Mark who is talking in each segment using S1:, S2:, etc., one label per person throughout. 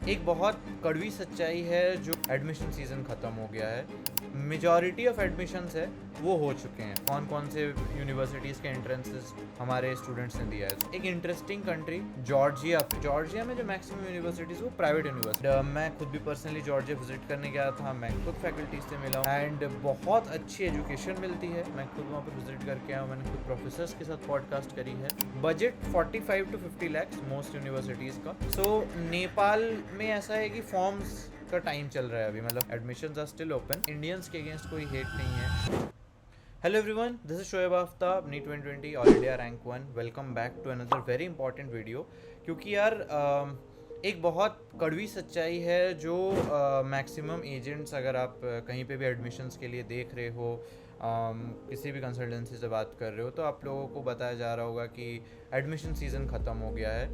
S1: एक बहुत कड़वी सच्चाई है जो एडमिशन सीज़न ख़त्म हो गया है। मेजॉरिटी ऑफ एडमिशन्स है वो हो चुके हैं। कौन कौन से यूनिवर्सिटीज़ के एंट्रेंसेस हमारे स्टूडेंट्स ने दिया है। एक इंटरेस्टिंग कंट्री जॉर्जिया में जो मैक्सिमम यूनिवर्सिटीज़ वो प्राइवेट यूनिवर्सिटी। मैं खुद भी पर्सनली जॉर्जिया विजिट करने गया था। मैं खुद फैकल्टी से मिला एंड बहुत अच्छी एजुकेशन मिलती है। मैं खुद वहाँ पर विजिट करके आया हूँ। मैंने खुद प्रोफेसर्स के साथ पॉडकास्ट करी है। Budget 45 to 50 lakhs most universities का। सो नेपाल में ऐसा है कि फॉर्म्स का टाइम चल रहा है अभी, मतलब admissions are still open. Indians के अगेंस्ट कोई हेट नहीं है। Hello everyone, this is Shoaib Aftab, NEET 2020 all India rank 1। Welcome back to another very important video. क्योंकि यार एक बहुत कड़वी सच्चाई है जो मैक्सिमम एजेंट्स, अगर आप कहीं पे भी एडमिशन्स के लिए देख रहे हो, किसी भी कंसल्टेंसी से बात कर रहे हो, तो आप लोगों को बताया जा रहा होगा कि एडमिशन सीज़न ख़त्म हो गया है,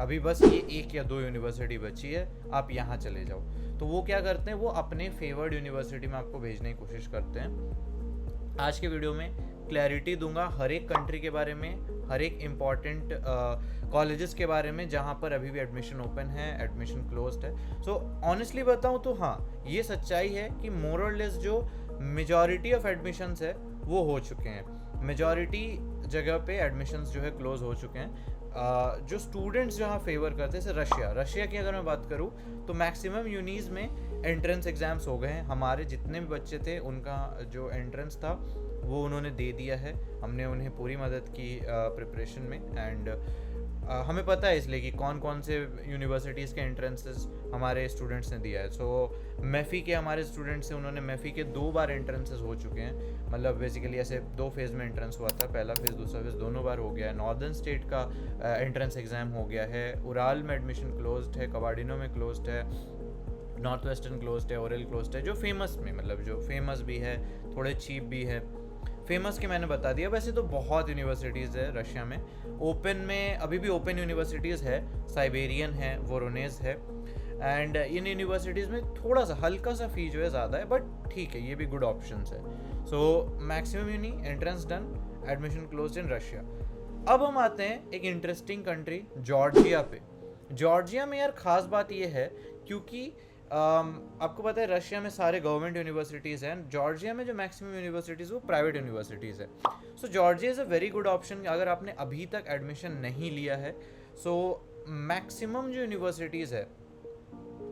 S1: अभी बस ये 1 या 2 यूनिवर्सिटी बची है, आप यहाँ चले जाओ। तो वो क्या करते हैं, वो अपने फेवर्ड यूनिवर्सिटी में आपको भेजने की कोशिश करते हैं। आज के वीडियो में क्लैरिटी दूंगा हर एक कंट्री के बारे में, हर एक इम्पॉर्टेंट कॉलेजेस के बारे में जहाँ पर अभी भी एडमिशन ओपन है, एडमिशन क्लोज्ड है। सो ऑनेस्टली बताऊँ तो हाँ, ये सच्चाई है कि मोर और लेस जो मेजॉरिटी ऑफ एडमिशन्स है वो हो चुके हैं। मेजॉरिटी जगह पे एडमिशन्स जो है क्लोज हो चुके हैं। जो स्टूडेंट्स जहाँ फेवर करते हैं, जैसे रशिया की अगर मैं बात करूँ तो मैक्सिमम यूनीज़ में एंट्रेंस एग्ज़ाम्स हो गए हैं। हमारे जितने भी बच्चे थे उनका जो एंट्रेंस था वो उन्होंने दे दिया है। हमने उन्हें पूरी मदद की प्रिपरेशन में एंड हमें पता है इसलिए कि कौन कौन से यूनिवर्सिटीज़ के एंट्रेंसेस हमारे स्टूडेंट्स ने दिया है। सो मेफ़ी के हमारे स्टूडेंट्स हैं, उन्होंने मेफ़ी के 2 बार एंट्रेंसेस हो चुके हैं। मतलब बेसिकली ऐसे 2 फेज़ में एंट्रेंस हुआ था, पहला फेज़ दूसरा फेज़ दोनों बार हो गया है। नॉर्दर्न स्टेट का एंट्रेंस एग्ज़ाम हो गया है। उराल में एडमिशन क्लोज्ड है, कबाडिनो में क्लोज्ड है, नॉर्थ वेस्टर्न क्लोज्ड है, ओरल क्लोज्ड है। जो फेमस में, मतलब जो फेमस भी है, थोड़े चीप भी है। फेमस के मैंने बता दिया। वैसे तो बहुत यूनिवर्सिटीज़ है रशिया में। ओपन में अभी भी ओपन यूनिवर्सिटीज़ है, साइबेरियन है, वोरोनेज है एंड इन यूनिवर्सिटीज़ में थोड़ा सा हल्का सा फ़ी जो है ज़्यादा है, बट ठीक है, ये भी गुड ऑप्शंस है। So maximum uni entrance done, admission closed in Russia. अब हम आते हैं एक इंटरेस्टिंग कंट्री जॉर्जिया पे। जॉर्जिया में यार ख़ास बात ये है क्योंकि आपको पता है रशिया में सारे गवर्नमेंट यूनिवर्सिटीज़ हैं। जॉर्जिया में जो मैक्सिमम यूनिवर्सिटीज़ वो प्राइवेट यूनिवर्सिटीज़ है। So Georgia is a very good option अगर आपने अभी तक एडमिशन नहीं लिया है। सो मैक्सिमम जो यूनिवर्सिटीज़ है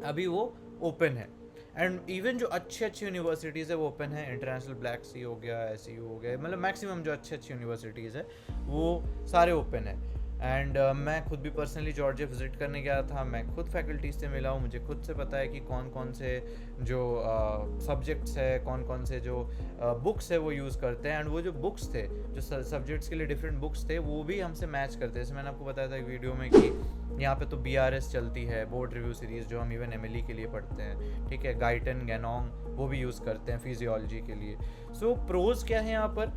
S1: अभी वो ओपन है एंड इवन जो अच्छी यूनिवर्सिटीज़ है वो ओपन है। इंटरनेशनल ब्लैक सी हो गया, SU हो गया, मतलब मैक्सिमम जो अच्छी यूनिवर्सिटीज़ है वो सारे ओपन है। एंड मैं खुद भी पर्सनली जॉर्जिया विजिट करने गया था। मैं खुद फैकल्टी से मिला हूँ। मुझे खुद से पता है कि कौन कौन से जो सब्जेक्ट्स है, कौन कौन से जो बुक्स है वो यूज़ करते हैं। एंड वो जो बुक्स थे, जो सब्जेक्ट्स के लिए डिफरेंट बुक्स थे, वो भी हमसे मैच करते हैं। जैसे मैंने आपको बताया था एक वीडियो में कि यहाँ पे तो BRS चलती है, बोर्ड रिव्यू सीरीज़, जो हम इवन MLE के लिए पढ़ते हैं, ठीक है। गाइटन, गैनोंग वो भी यूज़ करते हैं फिजियोलॉजी के लिए। सो प्रोज क्या है यहाँ पर,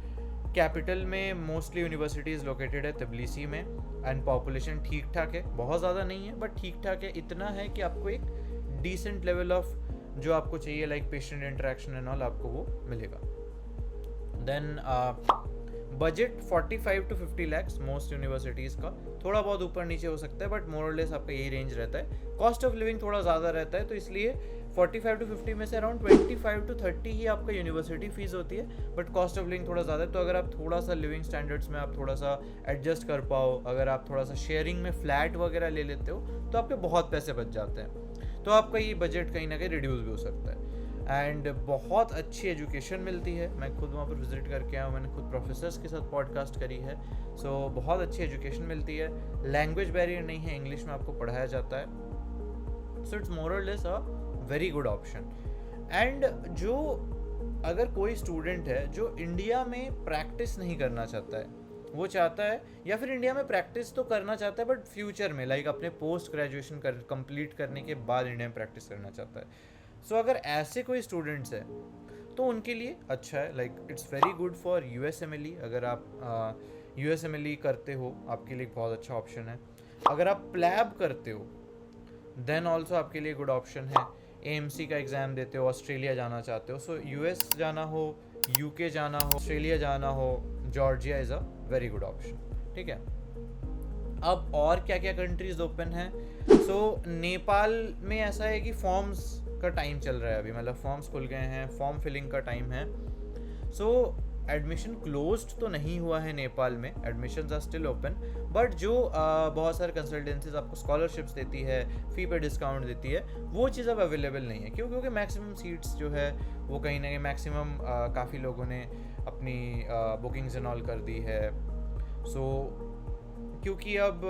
S1: कैपिटल में मोस्टली यूनिवर्सिटीज़ लोकेटेड है, तबिलिसी में, एंड पॉपुलेशन ठीक ठाक है, बहुत ज़्यादा नहीं है बट ठीक ठाक है। इतना है कि आपको एक डिसेंट लेवल ऑफ जो आपको चाहिए, like patient interaction and all, आपको वो मिलेगा। Then budget 45 to 50 lakhs most universities का। थोड़ा बहुत ऊपर नीचे हो सकता है बट मोर और लेस आपका यही रेंज रहता है। कॉस्ट ऑफ लिविंग थोड़ा ज़्यादा रहता है, तो इसलिए 45 to 50 में से अराउंड 25 to 30 ही आपका यूनिवर्सिटी फ़ीस होती है, बट कॉस्ट ऑफ लिविंग थोड़ा ज़्यादा है। तो अगर आप थोड़ा सा लिविंग स्टैंडर्ड्स में आप थोड़ा सा एडजस्ट कर पाओ, अगर आप थोड़ा सा शेयरिंग में फ्लैट वगैरह ले लेते हो, तो आपके बहुत पैसे बच जाते हैं। तो आपका ये बजट कहीं ना कहीं रिड्यूस भी हो सकता है। एंड बहुत अच्छी एजुकेशन मिलती है। मैं खुद वहाँ पर विजिट करके आया हूँ। मैंने खुद प्रोफेसर्स के साथ पॉडकास्ट करी है। सो बहुत अच्छी एजुकेशन मिलती है। लैंग्वेज बैरियर नहीं है, इंग्लिश में आपको पढ़ाया जाता है। सो इट्स मोर और less a very good option. And जो अगर कोई स्टूडेंट है जो इंडिया में प्रैक्टिस नहीं करना चाहता है, वो चाहता है, या फिर इंडिया में प्रैक्टिस तो करना चाहता है बट फ्यूचर में, लाइक अपने पोस्ट ग्रेजुएशन कंप्लीट करने के बाद इंडिया में प्रैक्टिस करना चाहता है। सो अगर ऐसे कोई स्टूडेंट्स हैं तो उनके लिए अच्छा है, like it's very good for USMLE। अगर आप USMLE करते हो, आपके लिए बहुत अच्छा ऑप्शन है। अगर आप प्लैब करते हो देन ऑल्सो आपके लिए गुड ऑप्शन है। AMC का एग्ज़ाम देते हो, ऑस्ट्रेलिया जाना चाहते हो, सो US जाना हो, UK जाना हो, ऑस्ट्रेलिया जाना हो, Georgia is a very good option, ठीक है। अब और क्या क्या कंट्रीज़ ओपन हैं, सो नेपाल में ऐसा है कि फॉर्म्स का टाइम चल रहा है अभी, मतलब फॉर्म्स खुल गए हैं, फॉर्म फिलिंग का टाइम है। सो एडमिशन क्लोज्ड तो नहीं हुआ है नेपाल में, admissions are still open, but जो बहुत सारे कंसल्टेंसीज आपको स्कॉलरशिप्स देती है, फ़ी पे डिस्काउंट देती है, वो चीज़ अब अवेलेबल नहीं है। क्यों? क्योंकि मैक्सिमम सीट्स जो है वो कहीं ना कहीं मैक्सिमम काफ़ी लोगों ने अपनी बुकिंग्स एंड ऑल कर दी है। सो क्योंकि अब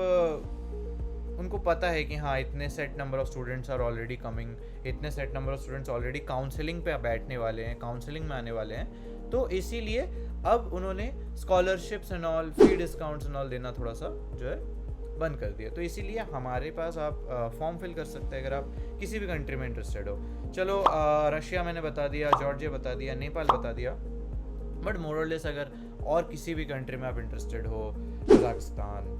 S1: उनको पता है कि हाँ इतने set number of students are already coming, इतने set number of students already counselling पे बैठने वाले हैं, काउंसलिंग में आने वाले हैं, तो इसीलिए अब उन्होंने scholarships and all, fee discounts and all देना थोड़ा सा जो है बंद कर दिया। तो इसीलिए हमारे पास आप फॉर्म फिल कर सकते हैं अगर आप किसी भी कंट्री में इंटरेस्टेड हो। चलो रशिया मैंने बता दिया, जॉर्जिया बता दिया, नेपाल बता दिया, बट मोरलेस अगर और किसी भी कंट्री में आप इंटरेस्टेड हो, कजाकिस्तान,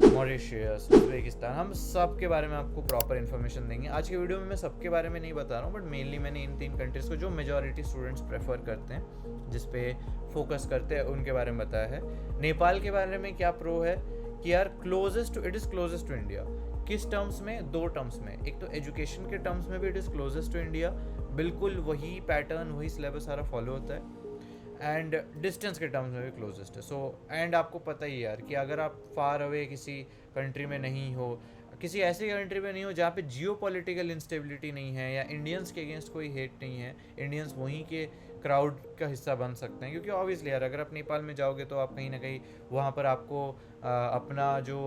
S1: मॉरिशियस, उज़्बेकिस्तान, हम सब के बारे में आपको प्रॉपर इन्फॉर्मेशन देंगे। आज के वीडियो में मैं सबके बारे में नहीं बता रहा हूँ, बट मेनली मैंने इन 3 कंट्रीज़ को जो मेजॉरिटी स्टूडेंट्स प्रेफर करते हैं, जिस पे फोकस करते हैं, उनके बारे में बताया है। नेपाल के बारे में क्या प्रो है कि यार it is closest to India. किस टर्म्स में? 2 टर्म्स में। एक तो एजुकेशन के टर्म्स में भी it is closest to India, बिल्कुल वही पैटर्न, वही सिलेबस सारा फॉलो होता है, एंड डिस्टेंस के टर्म्स में भी क्लोजेस्ट है। सो एंड आपको पता ही यार कि अगर आप फार अवे किसी कंट्री में नहीं हो, किसी ऐसी कंट्री में नहीं हो जहाँ पे जियो पॉलिटिकल इंस्टेबिलिटी नहीं है, या इंडियंस के अगेंस्ट कोई हेट नहीं है, इंडियंस वहीं के क्राउड का हिस्सा बन सकते हैं। क्योंकि ऑब्वियसली यार अगर आप नेपाल में जाओगे तो आप कहीं ना कहीं वहाँ पर आपको अपना जो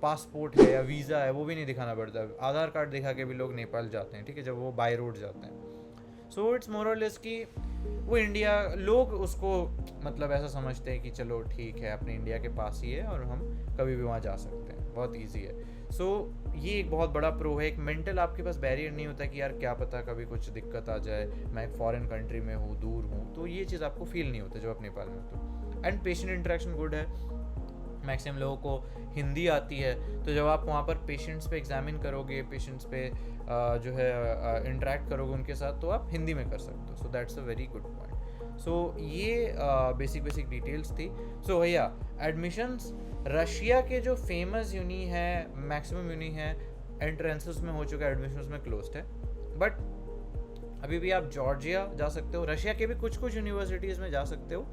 S1: पासपोर्ट है या वीज़ा है वो भी नहीं दिखाना पड़ता, आधार कार्ड दिखा के भी लोग नेपाल जाते हैं, ठीक है, जब वो बाय रोड जाते हैं। सो इट्स मोर और लेस कि वो इंडिया, लोग उसको मतलब ऐसा समझते हैं कि चलो ठीक है अपने इंडिया के पास ही है और हम कभी भी वहाँ जा सकते हैं, बहुत इजी है। सो ये एक बहुत बड़ा प्रो है। एक मेंटल आपके पास बैरियर नहीं होता कि यार क्या पता कभी कुछ दिक्कत आ जाए, मैं एक फॉरेन कंट्री में हूँ, दूर हूँ, तो ये चीज़ आपको फील नहीं होता जब आप नेपाल में हो तो। एंड पेशेंट इंटरेक्शन गुड है, मैक्सिमम लोगों को हिंदी आती है, तो जब आप वहाँ पर पेशेंट्स पे एग्जामिन करोगे, पेशेंट्स पे जो है इंटरेक्ट करोगे उनके साथ, तो आप हिंदी में कर सकते हो। So that's a very good point. सो ये बेसिक डिटेल्स थी। सो भैया एडमिशन्स रशिया के जो फेमस यूनी है, मैक्सिमम यूनी है, एंट्रेंसेस में हो चुका है, एडमिशन्स में क्लोज्ड है, बट अभी भी आप जॉर्जिया जा सकते हो, रशिया के भी कुछ यूनिवर्सिटीज़ में जा सकते हो,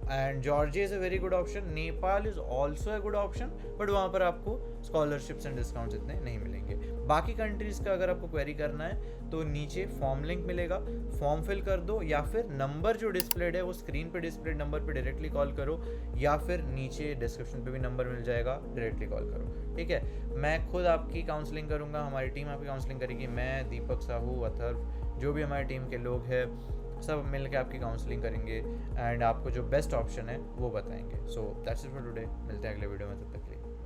S1: and Georgia is a very good option. Nepal is also a good option, but वहाँ पर आपको स्कॉलरशिप्स एंड डिस्काउंट्स इतने नहीं मिलेंगे। बाकी कंट्रीज़ का अगर आपको क्वेरी करना है तो नीचे फॉर्म लिंक मिलेगा, फॉर्म फिल कर दो, या फिर नंबर जो डिस्प्लेड है वो स्क्रीन पे डिस्प्लेड नंबर पे डायरेक्टली कॉल करो, या फिर नीचे डिस्क्रिप्शन पे भी नंबर मिल जाएगा, डायरेक्टली कॉल करो, ठीक है। मैं खुद आपकी काउंसलिंग करूँगा, हमारी टीम आपकी काउंसलिंग करेगी, मैं, दीपक साहू, अथर्व, जो भी हमारी टीम के लोग हैं, सब मिल के आपकी काउंसलिंग करेंगे एंड आपको जो बेस्ट ऑप्शन है वो बताएंगे। So that's it for today, मिलते हैं अगले वीडियो में, तब तक के लिए।